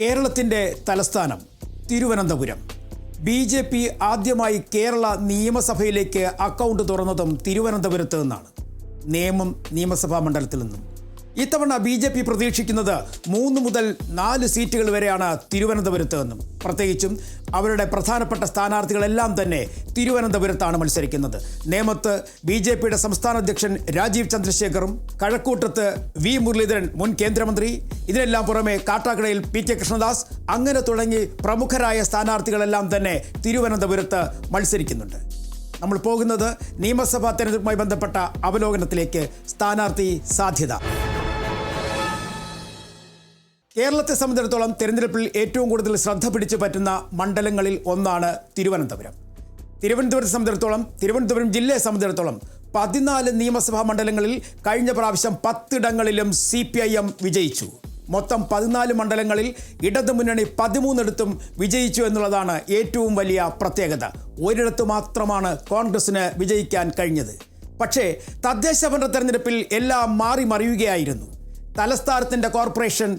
കേരളത്തിൻ്റെ തലസ്ഥാനം തിരുവനന്തപുരം. BJP ആദ്യമായി കേരള നിയമസഭയിലേക്ക് അക്കൗണ്ട് തുറന്നതും തിരുവനന്തപുരത്ത് നിന്നാണ്. നേമം നിയമസഭാ മണ്ഡലത്തിൽ നിന്നും. ഇത്തവണ BJP പ്രതീക്ഷിക്കുന്നത് 3 മുതൽ 4 സീറ്റുകൾ വരെയാണ് തിരുവനന്തപുരത്ത് നിന്നും. പ്രത്യേകിച്ചും അവരുടെ പ്രധാനപ്പെട്ട സ്ഥാനാർത്ഥികളെല്ലാം തന്നെ തിരുവനന്തപുരത്താണ് മത്സരിക്കുന്നത്. നേമത്ത് BJPയുടെ സംസ്ഥാന അധ്യക്ഷൻ രാജീവ് ചന്ദ്രശേഖറും, കഴക്കൂട്ടത്ത് V മുരളീധരൻ മുൻ കേന്ദ്രമന്ത്രി, ഇതിനെല്ലാം പുറമെ കാട്ടാക്കടയിൽ PK കൃഷ്ണദാസ്, അങ്ങനെ തുടങ്ങി പ്രമുഖരായ സ്ഥാനാർത്ഥികളെല്ലാം തന്നെ തിരുവനന്തപുരത്ത് മത്സരിക്കുന്നുണ്ട്. നമ്മൾ പോകുന്നത് നിയമസഭാ തെരഞ്ഞെടുപ്പുമായി ബന്ധപ്പെട്ട അവലോകനത്തിലേക്ക്. സ്ഥാനാർത്ഥി സാധ്യത. കേരളത്തെ സംബന്ധിച്ചിടത്തോളം തെരഞ്ഞെടുപ്പിൽ ഏറ്റവും കൂടുതൽ ശ്രദ്ധ പിടിച്ചു പറ്റുന്ന മണ്ഡലങ്ങളിൽ ഒന്നാണ് തിരുവനന്തപുരം. തിരുവനന്തപുരത്തെ സംബന്ധിച്ചിടത്തോളം, തിരുവനന്തപുരം ജില്ലയെ സംബന്ധിച്ചിടത്തോളം 14 നിയമസഭാ മണ്ഡലങ്ങളിൽ കഴിഞ്ഞ പ്രാവശ്യം 10 ഇടങ്ങളിലും CPIM വിജയിച്ചു. മൊത്തം 14 മണ്ഡലങ്ങളിൽ ഇടതുമുന്നണി 13 വിജയിച്ചു എന്നുള്ളതാണ് ഏറ്റവും വലിയ പ്രത്യേകത. ഒരിടത്ത് മാത്രമാണ് കോൺഗ്രസിന് വിജയിക്കാൻ കഴിഞ്ഞത്. പക്ഷേ തദ്ദേശ ഭരണ തെരഞ്ഞെടുപ്പിൽ എല്ലാം മാറി മറിയുകയായിരുന്നു. തലസ്ഥാനത്തിൻ്റെ കോർപ്പറേഷൻ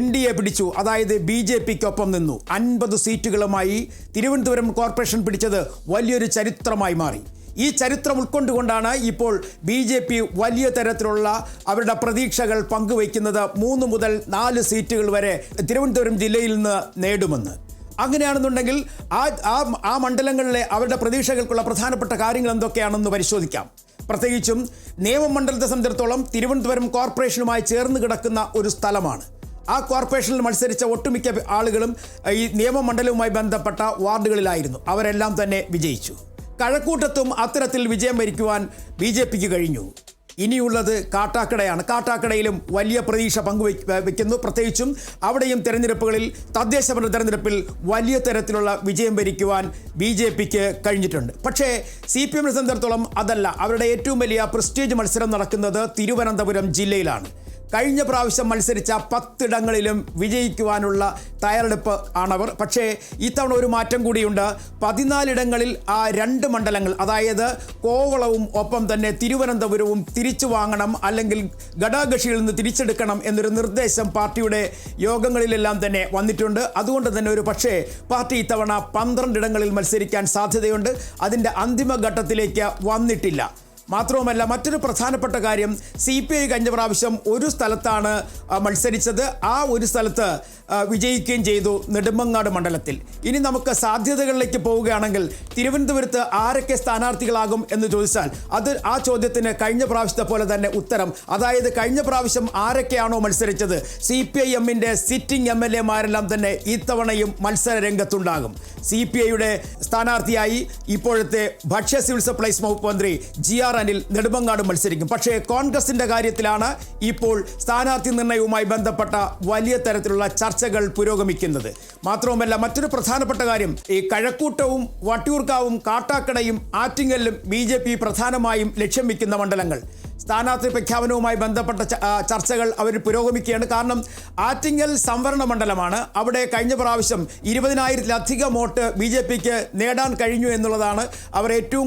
NDA പിടിച്ചു, അതായത് BJPക്കൊപ്പം നിന്നു. 50 സീറ്റുകളുമായി തിരുവനന്തപുരം കോർപ്പറേഷൻ പിടിച്ചത് വലിയൊരു ചരിത്രമായി മാറി. ഈ ചരിത്രം ഉൾക്കൊണ്ടുകൊണ്ടാണ് ഇപ്പോൾ BJP വലിയ തരത്തിലുള്ള അവരുടെ പ്രതീക്ഷകൾ പങ്കുവയ്ക്കുന്നത്. 3 മുതൽ 4 സീറ്റുകൾ വരെ തിരുവനന്തപുരം ജില്ലയിൽ നിന്ന് നേടുമെന്ന്. അങ്ങനെയാണെന്നുണ്ടെങ്കിൽ ആ മണ്ഡലങ്ങളിലെ അവരുടെ പ്രതീക്ഷകൾക്കുള്ള പ്രധാനപ്പെട്ട കാര്യങ്ങൾ എന്തൊക്കെയാണെന്ന് പരിശോധിക്കാം. പ്രത്യേകിച്ചും നേമം മണ്ഡലത്തെ സംബന്ധിച്ചിടത്തോളം തിരുവനന്തപുരം കോർപ്പറേഷനുമായി ചേർന്ന് കിടക്കുന്ന ഒരു സ്ഥലമാണ്. ആ കോർപ്പറേഷനിൽ മത്സരിച്ച ഒട്ടുമിക്ക ആളുകളും ഈ നേമം മണ്ഡലവുമായി ബന്ധപ്പെട്ട വാർഡുകളിലായിരുന്നു. അവരെല്ലാം തന്നെ വിജയിച്ചു. കഴക്കൂട്ടത്തും അത്തരത്തിൽ വിജയം വരിക്കുവാൻ BJPക്ക് കഴിഞ്ഞു. ഇനിയുള്ളത് കാട്ടാക്കടയാണ്. കാട്ടാക്കടയിലും വലിയ പ്രതീക്ഷ പങ്കുവയ്ക്കുന്നു. പ്രത്യേകിച്ചും അവിടെയും തെരഞ്ഞെടുപ്പുകളിൽ, തദ്ദേശ ഭരണ തെരഞ്ഞെടുപ്പിൽ വലിയ തരത്തിലുള്ള വിജയം വരിക്കുവാൻ BJPക്ക് കഴിഞ്ഞിട്ടുണ്ട്. പക്ഷേ CPM സംബന്ധിച്ചിടത്തോളം അതല്ല. അവരുടെ ഏറ്റവും വലിയ പ്രസ്റ്റീജ് മത്സരം നടക്കുന്നത് തിരുവനന്തപുരം ജില്ലയിലാണ്. കഴിഞ്ഞ പ്രാവശ്യം മത്സരിച്ച 10 ഇടങ്ങളിലും വിജയിക്കുവാനുള്ള തയ്യാറെടുപ്പ് ആണവർ. പക്ഷേ ഇത്തവണ ഒരു മാറ്റം കൂടിയുണ്ട്. 14 ഇടങ്ങളിൽ ആ 2 മണ്ഡലങ്ങൾ, അതായത് കോവളവും ഒപ്പം തന്നെ തിരുവനന്തപുരവും തിരിച്ചു വാങ്ങണം, അല്ലെങ്കിൽ ഘടാകക്ഷികളിൽ നിന്ന് തിരിച്ചെടുക്കണം എന്നൊരു നിർദ്ദേശം പാർട്ടിയുടെ യോഗങ്ങളിലെല്ലാം തന്നെ വന്നിട്ടുണ്ട്. അതുകൊണ്ട് തന്നെ ഒരു പക്ഷേ പാർട്ടി ഇത്തവണ 12 ഇടങ്ങളിൽ മത്സരിക്കാൻ സാധ്യതയുണ്ട്. അതിൻ്റെ അന്തിമഘട്ടത്തിലേക്ക് വന്നിട്ടില്ല. മാത്രവുമല്ല, മറ്റൊരു പ്രധാനപ്പെട്ട കാര്യം, CPI കഴിഞ്ഞ പ്രാവശ്യം ഒരു സ്ഥലത്താണ് മത്സരിച്ചത്. ആ ഒരു സ്ഥലത്ത് വിജയിക്കുകയും ചെയ്തു, നെടുമങ്ങാട് മണ്ഡലത്തിൽ. ഇനി നമുക്ക് സാധ്യതകളിലേക്ക് പോവുകയാണെങ്കിൽ തിരുവനന്തപുരത്ത് ആരൊക്കെ സ്ഥാനാർത്ഥികളാകും എന്ന് ചോദിച്ചാൽ ആ ചോദ്യത്തിന് കഴിഞ്ഞ പ്രാവശ്യത്തെ പോലെ തന്നെ ഉത്തരം. അതായത് കഴിഞ്ഞ പ്രാവശ്യം ആരൊക്കെയാണോ മത്സരിച്ചത്, CPIMൻ്റെ സിറ്റിംഗ് MLAമാരെല്ലാം തന്നെ ഇത്തവണയും മത്സര രംഗത്തുണ്ടാകും. CPIയുടെ സ്ഥാനാർത്ഥിയായി ഇപ്പോഴത്തെ ഭക്ഷ്യ സിവിൽ സപ്ലൈസ് വകുപ്പ് മന്ത്രി GR അനിൽ നെടുമങ്ങാട് മത്സരിക്കും. പക്ഷേ കോൺഗ്രസിൻ്റെ കാര്യത്തിലാണ് ഇപ്പോൾ സ്ഥാനാർത്ഥി നിർണയവുമായി ബന്ധപ്പെട്ട വലിയ തരത്തിലുള്ള ചർച്ചകൾ പുരോഗമിക്കുന്നത്. മാത്രവുമല്ല, മറ്റൊരു പ്രധാനപ്പെട്ട കാര്യം, ഈ കഴക്കൂട്ടവും വട്ടിയൂർക്കാവും കാട്ടാക്കടയും ആറ്റിങ്ങലിലും BJP പ്രധാനമായും ലക്ഷ്യം വയ്ക്കുന്ന മണ്ഡലങ്ങൾ. സ്ഥാനാർത്ഥി പ്രഖ്യാപനവുമായി ബന്ധപ്പെട്ട ചർച്ചകൾ അവർ പുരോഗമിക്കുകയാണ്. കാരണം ആറ്റിങ്ങൽ സംവരണ മണ്ഡലമാണ്. അവിടെ കഴിഞ്ഞ പ്രാവശ്യം 20,000-ലധികം വോട്ട് BJPക്ക് നേടാൻ കഴിഞ്ഞു എന്നുള്ളതാണ് അവർക്ക്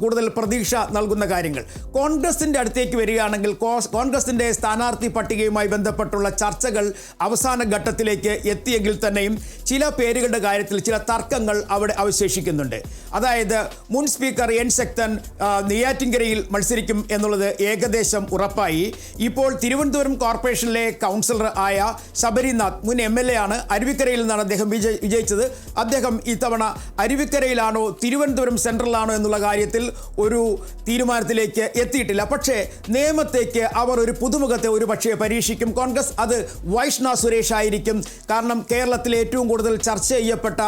കൂടുതൽ പ്രതീക്ഷ നൽകുന്ന കാര്യങ്ങൾ. കോൺഗ്രസിൻ്റെ അടുത്തേക്ക് വരികയാണെങ്കിൽ കോൺഗ്രസിൻ്റെ സ്ഥാനാർത്ഥി പട്ടികയുമായി ബന്ധപ്പെട്ടുള്ള ചർച്ചകൾ അവസാന ഘട്ടത്തിലേക്ക് എത്തിയെങ്കിൽ തന്നെയും ചില പേരുകളുടെ കാര്യത്തിൽ ചില തർക്കങ്ങൾ അവിടെ അവശേഷിക്കുന്നുണ്ട്. അതായത് മുൻ സ്പീക്കർ N ശക്തൻ നെയ്യാറ്റിൻകരയിൽ മത്സരിക്കും എന്നുള്ളത് ഏകദേശം ഉറപ്പായി. ഇപ്പോൾ തിരുവനന്തപുരം കോർപ്പറേഷനിലെ കൗൺസിലർ ആയ ശബരിനാഥ് മുൻ MLA ആണ്. അരുവിക്കരയിൽ നിന്നാണ് അദ്ദേഹം വിജയിച്ചത്. അദ്ദേഹം ഇത്തവണ അരുവിക്കരയിലാണോ തിരുവനന്തപുരം സെൻട്രലാണോ എന്നുള്ള കാര്യത്തിൽ ഒരു തീരുമാനത്തിലേക്ക് എത്തിയിട്ടില്ല. പക്ഷേ നേമത്തേക്ക് അവർ ഒരു പുതുമുഖത്തെ ഒരു പക്ഷേ പരീക്ഷിക്കും കോൺഗ്രസ്. അത് വൈഷ്ണ സുരേഷ് ആയിരിക്കും. കാരണം കേരളത്തിലെ ഏറ്റവും കൂടുതൽ ചർച്ച ചെയ്യപ്പെട്ട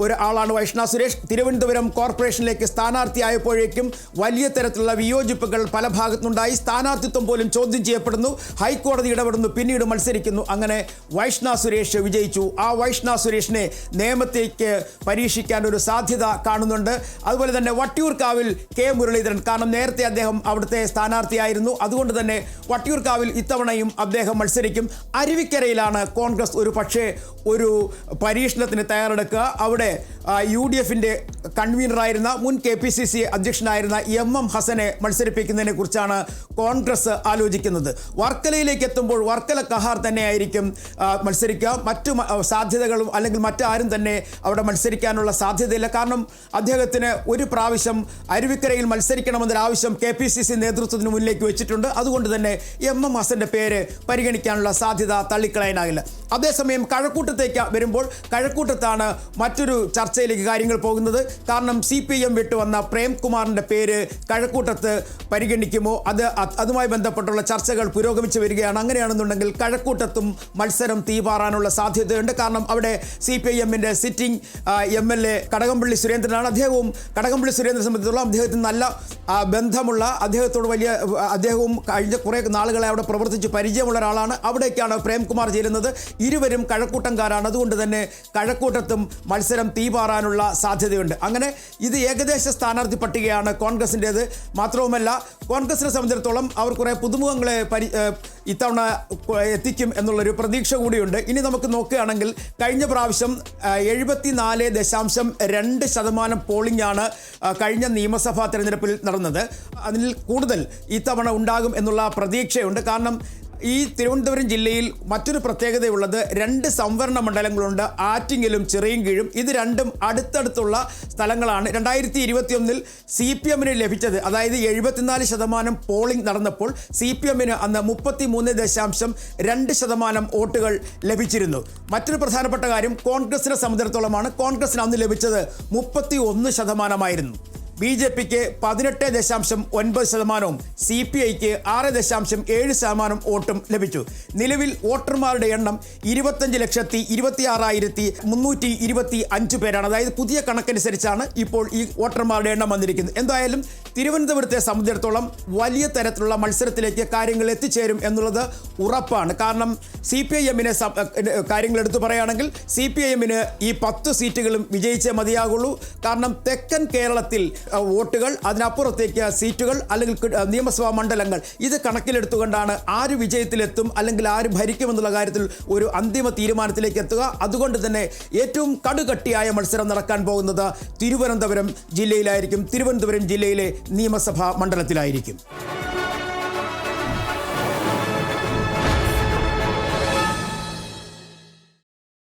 ഒരാളാണ് വൈഷ്ണ സുരേഷ്. തിരുവനന്തപുരം കോർപ്പറേഷനിലേക്ക് സ്ഥാനാർത്ഥിയായപ്പോഴേക്കും വലിയ തരത്തിലുള്ള വിയോജിപ്പുകൾ പല ഭാഗത്തുനിന്നുണ്ടായി. സ്ഥാനാർത്ഥിത്വം പോലും ചോദ്യം ചെയ്യപ്പെടുന്നു, ഹൈക്കോടതി ഇടപെടുന്നു, പിന്നീട് മത്സരിക്കുന്നു. അങ്ങനെ വൈഷ്ണ സുരേഷ് വിജയിച്ചു. ആ വൈഷ്ണ സുരേഷിനെ നേമത്തേക്ക് പരീക്ഷിക്കാൻ ഒരു സാധ്യത കാണുന്നുണ്ട്. അതുപോലെ തന്നെ വട്ടിയൂർക്കാവിൽ K മുരളീധരൻ, കാരണം നേരത്തെ അദ്ദേഹം അവിടുത്തെ സ്ഥാനാർത്ഥിയായിരുന്നു. അതുകൊണ്ട് തന്നെ വട്ടിയൂർക്കാവിൽ ഇത്തവണയും അദ്ദേഹം മത്സരിക്കും. അരുവിക്കരയിലാണ് കോൺഗ്രസ് ഒരു പക്ഷേ ഒരു പരീക്ഷണത്തിന് തയ്യാറെടുക്കുക. അവിടെ UDFിൻ്റെ കൺവീനറായിരുന്ന മുൻ KPCC അധ്യക്ഷനായിരുന്ന MM ഹസനെ മത്സരിപ്പിക്കുന്നതിനെ കുറിച്ചാണ് കോൺഗ്രസ് ആലോചിക്കുന്നത്. വർക്കലയിലേക്ക് എത്തുമ്പോൾ വർക്കല കഹാർ തന്നെയായിരിക്കും മത്സരിക്കുക. മറ്റു സാധ്യതകളും അല്ലെങ്കിൽ മറ്റാരും തന്നെ അവിടെ മത്സരിക്കാനുള്ള സാധ്യതയില്ല. കാരണം അദ്ദേഹത്തിന് ഒരു പ്രാവശ്യം അരുവിക്കരയിൽ മത്സരിക്കണമെന്നൊരു ആവശ്യം KPCC നേതൃത്വത്തിന് മുന്നിലേക്ക് വെച്ചിട്ടുണ്ട്. അതുകൊണ്ട് തന്നെ MM ഹസൻ്റെ പേര് പരിഗണിക്കാനുള്ള സാധ്യത തള്ളിക്കളയാനാകില്ല. അതേസമയം കഴക്കൂട്ടത്തേക്ക് വരുമ്പോൾ കഴക്കൂട്ടത്താണ് മറ്റൊരു ചർച്ചയിലേക്ക് കാര്യങ്ങൾ പോകുന്നത്. കാരണം CPM വിട്ടുവന്ന പ്രേംകുമാറിൻ്റെ പേര് കഴക്കൂട്ടത്ത് പരിഗണിക്കുമോ, അതുമായി ബന്ധപ്പെട്ടുള്ള ചർച്ചകൾ പുരോഗമിച്ചു വരികയാണ്. അങ്ങനെയാണെന്നുണ്ടെങ്കിൽ കഴക്കൂട്ടത്തും മത്സരം തീപാറാനുള്ള സാധ്യതയുണ്ട്. കാരണം അവിടെ CPIMൻ്റെ സിറ്റിംഗ് MLA കടകംപള്ളി സുരേന്ദ്രനാണ്. കടകംപള്ളി സുരേന്ദ്രനെ സംബന്ധിച്ചിടത്തോളം അദ്ദേഹത്തിന് നല്ല ബന്ധമുള്ള, അദ്ദേഹവും കഴിഞ്ഞ കുറേ നാളുകളെ അവിടെ പ്രവർത്തിച്ച് പരിചയമുള്ള ഒരാളാണ്. അവിടേക്കാണ് പ്രേംകുമാർ ചേരുന്നത്. ഇരുവരും കഴക്കൂട്ടംകാരാണ്. അതുകൊണ്ട് തന്നെ കഴക്കൂട്ടത്തും മത്സരം തീപാറാനുള്ള സാധ്യതയുണ്ട്. അങ്ങനെ ഇത് ഏകദേശ സ്ഥാനാർത്ഥി പട്ടികയാണ് കോൺഗ്രസിൻ്റേത്. മാത്രവുമല്ല, കോൺഗ്രസിനെ സംബന്ധിച്ചിടത്തോളം അവർ കുറേ പുതുമുഖങ്ങളെ ഇത്തവണ എത്തിക്കും എന്നുള്ളൊരു പ്രതീക്ഷ കൂടിയുണ്ട്. ഇനി നമുക്ക് നോക്കുകയാണെങ്കിൽ കഴിഞ്ഞ പ്രാവശ്യം 74.2% പോളിംഗ് ആണ് കഴിഞ്ഞ നിയമസഭാ തെരഞ്ഞെടുപ്പിൽ നടന്നത്. അതിൽ കൂടുതൽ ഇത്തവണ ഉണ്ടാകും എന്നുള്ള പ്രതീക്ഷയുണ്ട്. കാരണം ഈ തിരുവനന്തപുരം ജില്ലയിൽ മറ്റൊരു പ്രത്യേകതയുള്ളത് 2 സംവരണ മണ്ഡലങ്ങളുണ്ട്, ആറ്റിങ്ങലും ചിറയൻകീഴും. ഇത് രണ്ടും അടുത്തടുത്തുള്ള സ്ഥലങ്ങളാണ്. 2021 CPMന് ലഭിച്ചത്, അതായത് 74% പോളിംഗ് നടന്നപ്പോൾ CPMന് അന്ന് 33.2% വോട്ടുകൾ ലഭിച്ചിരുന്നു. മറ്റൊരു പ്രധാനപ്പെട്ട കാര്യം കോൺഗ്രസിനെ സംബന്ധിച്ചിടത്തോളമാണ്. കോൺഗ്രസിന് അന്ന് ലഭിച്ചത് 31%. BJPക്ക് 18.9%, CPIക്ക് 6.7% വോട്ടും ലഭിച്ചു. നിലവിൽ വോട്ടർമാരുടെ എണ്ണം 25,26,325 പേരാണ്. അതായത് പുതിയ കണക്കനുസരിച്ചാണ് ഇപ്പോൾ ഈ വോട്ടർമാരുടെ എണ്ണം വന്നിരിക്കുന്നത്. എന്തായാലും തിരുവനന്തപുരത്തെ സംബന്ധിച്ചിടത്തോളം വലിയ തരത്തിലുള്ള മത്സരത്തിലേക്ക് കാര്യങ്ങൾ എത്തിച്ചേരും എന്നുള്ളത് ഉറപ്പാണ്. കാരണം CPIMനെ കാര്യങ്ങൾ എടുത്തു പറയുകയാണെങ്കിൽ CPIMന് ഈ 10 സീറ്റുകളും വിജയിച്ചേ മതിയാകുള്ളൂ. കാരണം തെക്കൻ കേരളത്തിൽ വോട്ടുകൾ, അതിനപ്പുറത്തേക്ക് സീറ്റുകൾ അല്ലെങ്കിൽ നിയമസഭാ മണ്ഡലങ്ങൾ, ഇത് കണക്കിലെടുത്തുകൊണ്ടാണ് ആര് വിജയത്തിലെത്തും അല്ലെങ്കിൽ ആര് ഭരിക്കുമെന്നുള്ള കാര്യത്തിൽ ഒരു അന്തിമ തീരുമാനത്തിലേക്ക് എത്തുക. അതുകൊണ്ട് തന്നെ ഏറ്റവും കടുകട്ടിയായ മത്സരം നടക്കാൻ പോകുന്നത് തിരുവനന്തപുരം ജില്ലയിലായിരിക്കും. തിരുവനന്തപുരം ജില്ലയിലെ നിയമസഭാ മണ്ഡലത്തിലായിരിക്കും.